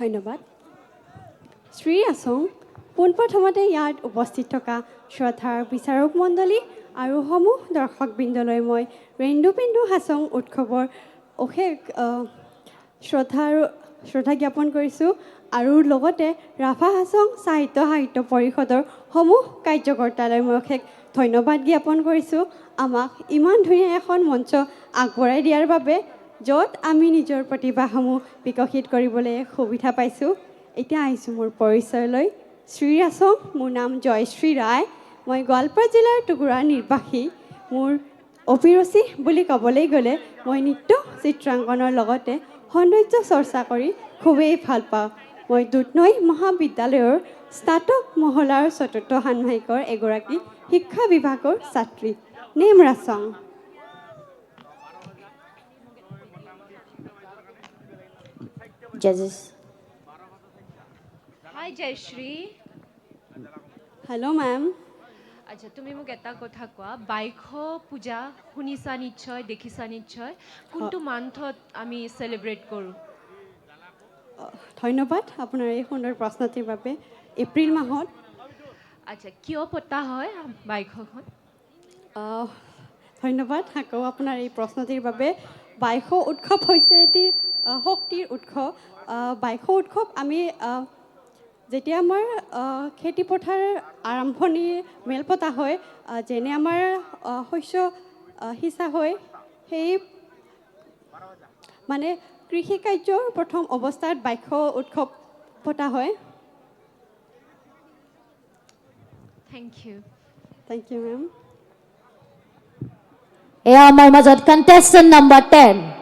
ধন্যবাদ। শ্ৰী আছং পোনপ্ৰথমতে ইয়াত উপস্থিত থকা শ্ৰদ্ধাৰ বিচাৰক মণ্ডলী আৰু সমূহ দৰ্শকবৃন্দলৈ মই ৰেন্দুপেন্দু হাছং উৎসৱৰ অশেষ শ্ৰদ্ধা জ্ঞাপন কৰিছোঁ আৰু লগতে ৰাভা হাছং সাহিত্য পৰিষদৰ সমূহ কাৰ্যকৰ্তালৈ মই অশেষ ধন্যবাদ জ্ঞাপন কৰিছোঁ আমাক ইমান ধুনীয়া এখন মঞ্চ আগবঢ়াই দিয়াৰ বাবে য'ত আমি নিজৰ প্ৰতিভাসমূহ বিকশিত কৰিবলৈ সুবিধা পাইছোঁ। এতিয়া আহিছোঁ মোৰ পৰিচয়লৈ। শ্ৰী আছং, মোৰ নাম জয়শ্ৰী ৰায়। মই গোৱালপাৰা জিলাৰ টুকুৰা নিৰ্বাসী। মোৰ অভিৰুচি বুলি ক'বলৈ গ'লে মই নৃত্য চিত্ৰাংকনৰ লগতে সৌন্দৰ্য চৰ্চা কৰি খুবেই ভাল পাওঁ। মই দুধনৈ মহাবিদ্যালয়ৰ স্নাতক মহলাৰ চতুৰ্থ ষাণ্মাসিকৰ এগৰাকী শিক্ষা বিভাগৰ ছাত্ৰী। Name Rachong. Judges. Hi Jayashree. Hello' ma'am. আচ্ছা, তুমি মোক এটা কথা কোৱা, বাইশ পূজা শুনিছা নিশ্চয়, দেখিছা নিশ্চয়, কোনটো মান্থত আমি চেলিব্ৰেট কৰোঁ? ধন্যবাদ আপোনাৰ এই সুন্দৰ প্ৰশ্নটিৰ বাবে। এপ্ৰিল মাহত। আচ্ছা, কিয় পতা হয় বাইশখন? ধন্যবাদ আকৌ আপোনাৰ এই প্ৰশ্নটিৰ বাবে। বাইশ উৎসৱ হৈছে এটি শক্তিৰ উৎসৱ। বাইশ উৎসৱ আমি যেতিয়া আমাৰ খেতিপথাৰ আৰম্ভণিৰ মেল পতা হয়, যেনে আমাৰ শস্য সিঁচা হয়, সেই মানে কৃষি কাৰ্যৰ প্ৰথম অৱস্থাত বাইশ উৎসৱ পতা হয়। Thank you. Thank you ma'am. এয়া আমাৰ মাজত contestant number 10.